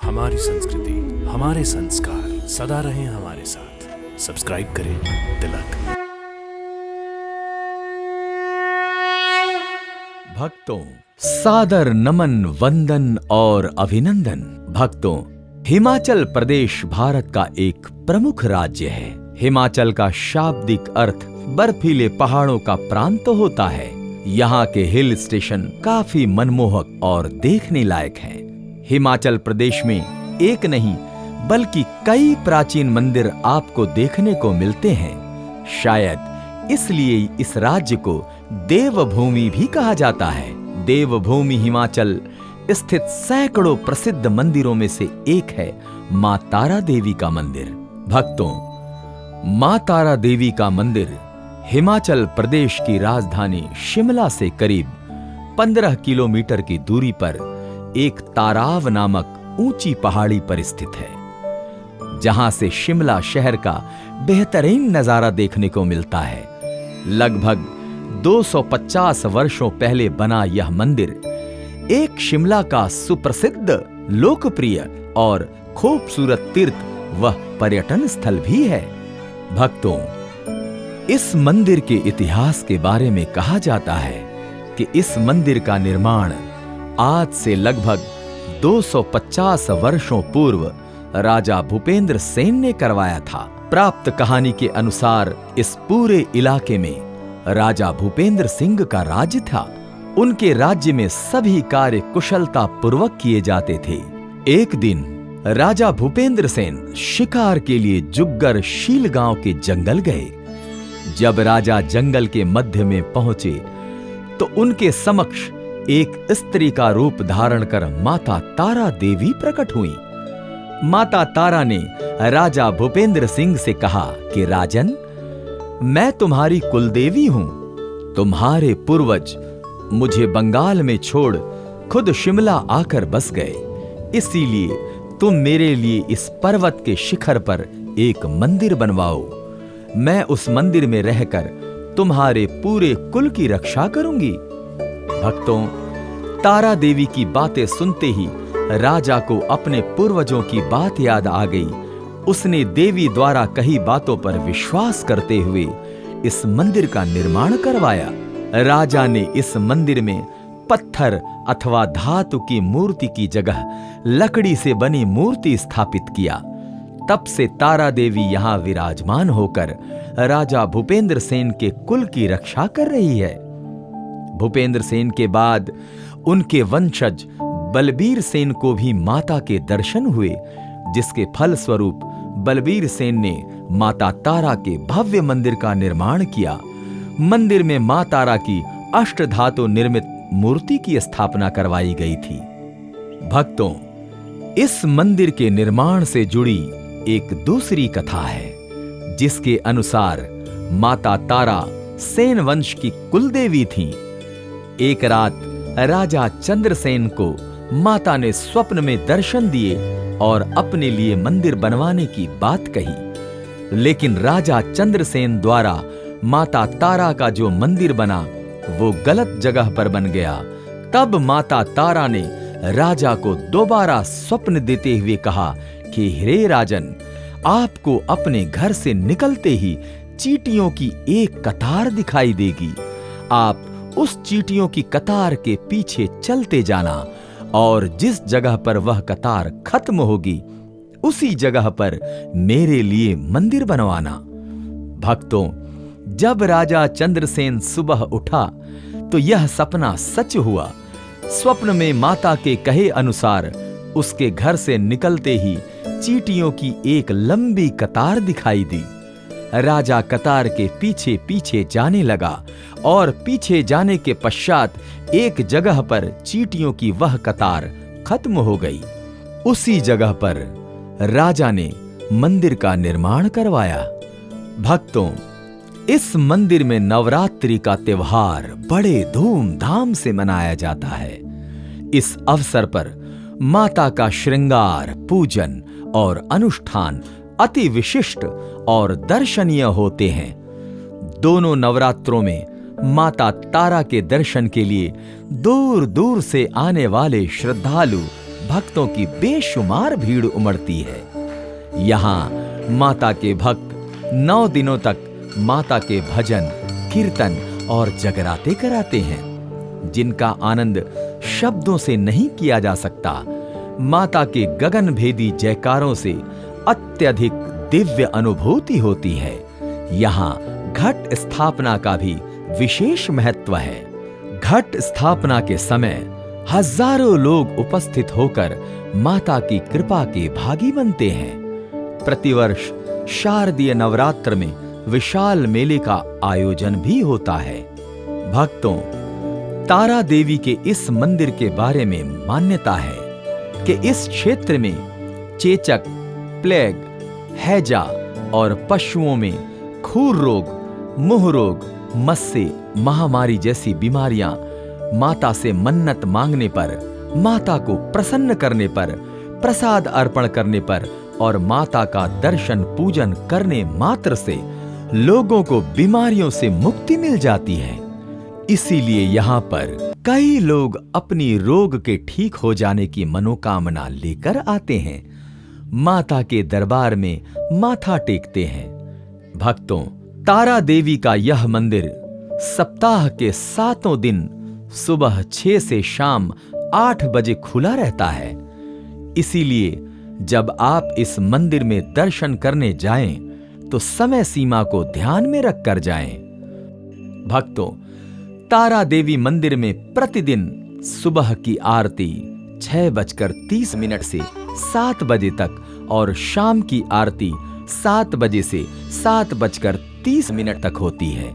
हमारी संस्कृति, हमारे संस्कार सदा रहें हमारे साथ। सब्सक्राइब करें तिलक। भक्तों, सादर नमन, वंदन और अभिनंदन। भक्तों, हिमाचल प्रदेश भारत का एक प्रमुख राज्य है। हिमाचल का शाब्दिक अर्थ बर्फीले पहाड़ों का प्रांत होता है। यहाँ के हिल स्टेशन काफी मनमोहक और देखने लायक हैं। हिमाचल प्रदेश में एक नहीं बल्कि कई प्राचीन मंदिर आपको देखने को मिलते हैं। शायद इसलिए इस राज्य को देवभूमि भी कहा जाता है। देवभूमि हिमाचल स्थित सैकड़ों प्रसिद्ध मंदिरों में से एक है मां तारा देवी का मंदिर। भक्तों, मां तारा देवी का मंदिर हिमाचल प्रदेश की राजधानी शिमला से करीब 15 किलोमीटर की दूरी पर एक ताराव नामक ऊंची पहाड़ी पर स्थित है, जहां से शिमला शहर का बेहतरीन नजारा देखने को मिलता है। लगभग 250 वर्षों पहले बना यह मंदिर एक शिमला का सुप्रसिद्ध, लोकप्रिय और खूबसूरत तीर्थ व पर्यटन स्थल भी है। भक्तों, इस मंदिर के इतिहास के बारे में कहा जाता है कि इस मंदिर का निर्माण आज से लगभग 250 वर्षों पूर्व राजा भूपेंद्र सेन ने करवाया था। प्राप्त कहानी के अनुसार इस पूरे इलाके में राजा भूपेंद्र सिंह का राज्य था। उनके राज्य में सभी कार्य कुशलता पूर्वक किए जाते थे। एक दिन राजा भूपेंद्र सेन शिकार के लिए जुग्गर शील गांव के जंगल गए। जब राजा जंगल के मध्य में पहुंचे तो उनके समक्ष एक स्त्री का रूप धारण कर माता तारा देवी प्रकट हुई। माता तारा ने राजा भूपेंद्र सिंह से कहा कि राजन, मैं तुम्हारी कुलदेवी हूं। तुम्हारे पूर्वज मुझे बंगाल में छोड़ खुद शिमला आकर बस गए, इसीलिए तुम मेरे लिए इस पर्वत के शिखर पर एक मंदिर बनवाओ। मैं उस मंदिर में रहकर तुम्हारे पूरे कुल की रक्षा करूंगी। भक्तों, तारा देवी की बातें सुनते ही राजा को अपने पूर्वजों की बात याद आ गई। उसने देवी द्वारा कही बातों पर विश्वास करते हुए इस मंदिर का निर्माण करवाया। राजा ने इस मंदिर में पत्थर अथवा धातु की मूर्ति की जगह लकड़ी से बनी मूर्ति स्थापित किया। तब से तारा देवी यहां विराजमान होकर राजा भूपेंद्र सेन के कुल की रक्षा कर रही है। भूपेंद्र सेन के बाद उनके वंशज बलबीर सेन को भी माता के दर्शन हुए, जिसके फलस्वरूप बलबीर सेन ने माता तारा के भव्य मंदिर का निर्माण किया। मंदिर में मां तारा की अष्टधातु निर्मित मूर्ति की स्थापना करवाई गई थी। भक्तों, इस मंदिर के निर्माण से जुड़ी एक दूसरी कथा है, जिसके अनुसार माता तारा सेन वंश की कुलदेवी थीं। एक रात राजा चंद्रसेन को माता ने स्वप्न में दर्शन दिए और अपने लिए मंदिर बनवाने की बात कही। लेकिन राजा चंद्रसेन द्वारा माता तारा का जो मंदिर बना वो गलत जगह पर बन गया। तब माता तारा ने राजा को दोबारा स्वप्न देते हुए कहा कि हे राजन, आपको अपने घर से निकलते ही चींटियों की एक कतार दिखाई देगी। आप उस चींटियों की कतार के पीछे चलते जाना और जिस जगह पर वह कतार खत्म होगी उसी जगह पर मेरे लिए मंदिर बनवाना। भक्तों, जब राजा चंद्रसेन सुबह उठा तो यह सपना सच हुआ। स्वप्न में माता के कहे अनुसार उसके घर से निकलते ही चींटियों की एक लंबी कतार दिखाई दी। राजा कतार के पीछे पीछे जाने लगा और पीछे जाने के पश्चात एक जगह पर चींटियों की वह कतार खत्म हो गई। उसी जगह पर राजा ने मंदिर का निर्माण करवाया। भक्तों, इस मंदिर में नवरात्रि का त्योहार बड़े धूमधाम से मनाया जाता है। इस अवसर पर माता का श्रृंगार, पूजन और अनुष्ठान अति विशिष्ट और दर्शनीय होते हैं। दोनों नवरात्रों में माता तारा के दर्शन के लिए दूर दूर से आने वाले श्रद्धालु भक्तों की बेशुमार भीड़ उमड़ती है। यहाँ माता के भक्त 9 दिनों तक माता के भजन, कीर्तन और जगराते कराते हैं, जिनका आनंद शब्दों से नहीं किया जा सकता। माता के गगनभेदी जयकारों से अत्यधिक दिव्य अनुभूति होती है। यहाँ घट स्थापना का भी विशेष महत्व है। घट स्थापना के समय हजारों लोग उपस्थित होकर माता की कृपा के भागी बनते हैं। प्रतिवर्ष शारदीय नवरात्र में विशाल मेले का आयोजन भी होता है। भक्तों, तारा देवी के इस मंदिर के बारे में मान्यता है कि इस क्षेत्र में चेचक, प्लेग, हैजा और पशुओं में खूर रोग, मुंह रोग, मस्से, महामारी जैसी बीमारियां माता से मन्नत मांगने पर, माता को प्रसन्न करने पर, प्रसाद अर्पण करने पर और माता का दर्शन पूजन करने मात्र से लोगों को बीमारियों से मुक्ति मिल जाती है। इसीलिए यहाँ पर कई लोग अपनी रोग के ठीक हो जाने की मनोकामना लेकर आते हैं, माता के दरबार में माथा टेकते हैं। भक्तों, तारा देवी का यह मंदिर सप्ताह के 7 दिन सुबह 6 से शाम 8 बजे खुला रहता है। इसीलिए जब आप इस मंदिर में दर्शन करने जाएं, तो समय सीमा को ध्यान में रखकर जाएं। भक्तों, तारा देवी मंदिर में प्रतिदिन सुबह की आरती 6:30 से 7 बजे तक और शाम की आरती 7 बजे से 7:30 तक होती है।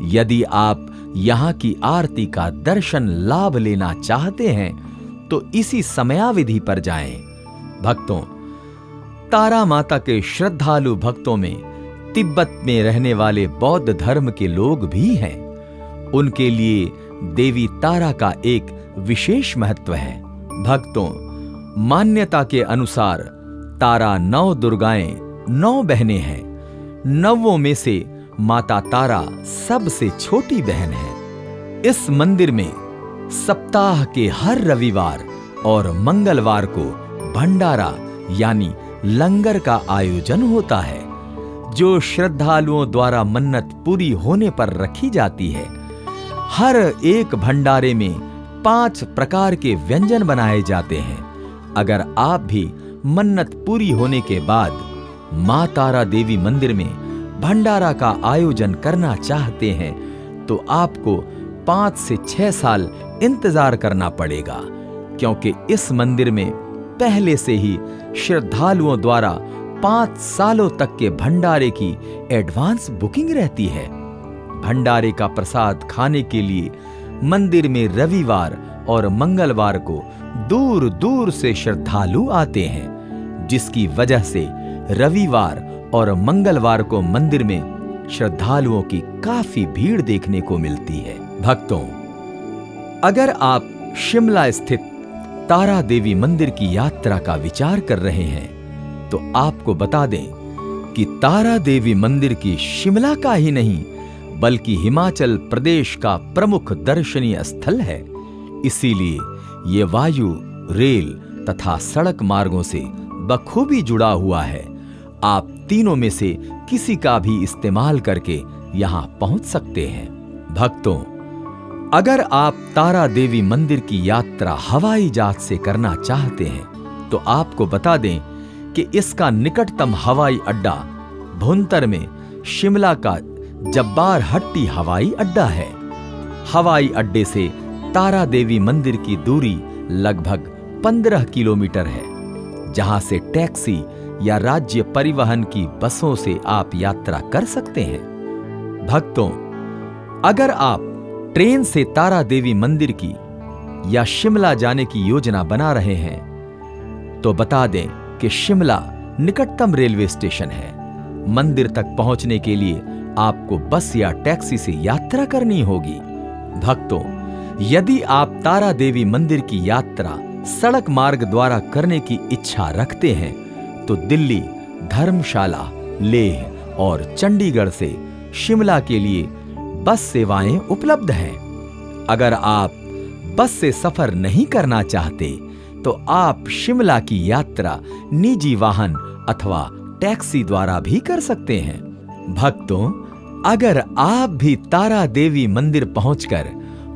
यदि आप यहाँ की आरती का दर्शन लाभ लेना चाहते हैं तो इसी समयावधि पर जाएं। भक्तों, तारा माता के श्रद्धालु भक्तों में तिब्बत में रहने वाले बौद्ध धर्म के लोग भी हैं। उनके लिए देवी तारा का एक विशेष महत्व है। भक्तों, मान्यता के अनुसार तारा 9 दुर्गाएं, 9 बहनें हैं। 9 में से माता तारा सबसे छोटी बहन है। इस मंदिर में सप्ताह के हर रविवार और मंगलवार को भंडारा यानी लंगर का आयोजन होता है, जो श्रद्धालुओं द्वारा मन्नत पूरी होने पर रखी जाती है। हर एक भंडारे में 5 प्रकार के व्यंजन बनाए जाते हैं। अगर आप भी मन्नत पूरी होने के बाद मां तारा देवी मंदिर में भंडारा का आयोजन करना चाहते हैं तो आपको 5 से 6 साल इंतजार करना पड़ेगा, क्योंकि इस मंदिर में पहले से ही श्रद्धालुओं द्वारा 5 सालों तक के भंडारे की एडवांस बुकिंग रहती है। भंडारे का प्रसाद खाने के लिए मंदिर में रविवार और मंगलवार को दूर दूर से श्रद्धालु आते हैं, जिसकी वजह से रविवार और मंगलवार को मंदिर में श्रद्धालुओं की काफी भीड़ देखने को मिलती है। भक्तों, अगर आप शिमला स्थित तारा देवी मंदिर की यात्रा का विचार कर रहे हैं तो आपको बता दें कि तारा देवी मंदिर की शिमला का ही नहीं बल्कि हिमाचल प्रदेश का प्रमुख दर्शनीय स्थल है। इसीलिए ये वायु, रेल तथा सड़क मार्गों से बखूबी जुड़ा हुआ है। आप तीनों में से किसी का भी इस्तेमाल करके यहां पहुंच सकते हैं। भक्तों, अगर आप तारा देवी मंदिर की यात्रा हवाई जहाज से करना चाहते हैं तो आपको बता दें कि इसका निकटतम हवाई अड्डा भुंतर में शिमला का जब्बार हट्टी हवाई अड्डा है। हवाई अड्डे से तारा देवी मंदिर की दूरी लगभग 15 किलोमीटर है, जहां से टैक्सी या राज्य परिवहन की बसों से आप यात्रा कर सकते हैं। भक्तों, अगर आप ट्रेन से तारा देवी मंदिर की या शिमला जाने की योजना बना रहे हैं तो बता दें कि शिमला निकटतम रेलवे स्टेशन है। मंदिर तक पहुंचने के लिए आपको बस या टैक्सी से यात्रा करनी होगी। भक्तों, यदि आप तारा देवी मंदिर की यात्रा सड़क मार्ग द्वारा करने की इच्छा रखते हैं तो दिल्ली, धर्मशाला, लेह और चंडीगढ़ से शिमला के लिए बस सेवाएं उपलब्ध हैं। अगर आप बस से सफर नहीं करना चाहते तो आप शिमला की यात्रा निजी वाहन अथवा टैक्सी द्वारा भी कर सकते हैं। भक्तों, अगर आप भी तारा देवी मंदिर पहुंचकर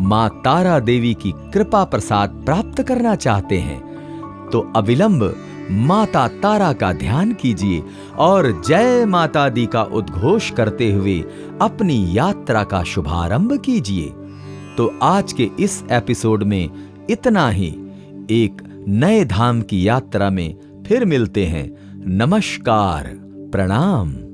मां तारा देवी की कृपा प्रसाद प्राप्त करना चाहते हैं तो अविलंब माता तारा का ध्यान कीजिए और जय माता दी का उद्घोष करते हुए अपनी यात्रा का शुभारंभ कीजिए। तो आज के इस एपिसोड में इतना ही। एक नए धाम की यात्रा में फिर मिलते हैं। नमस्कार, प्रणाम।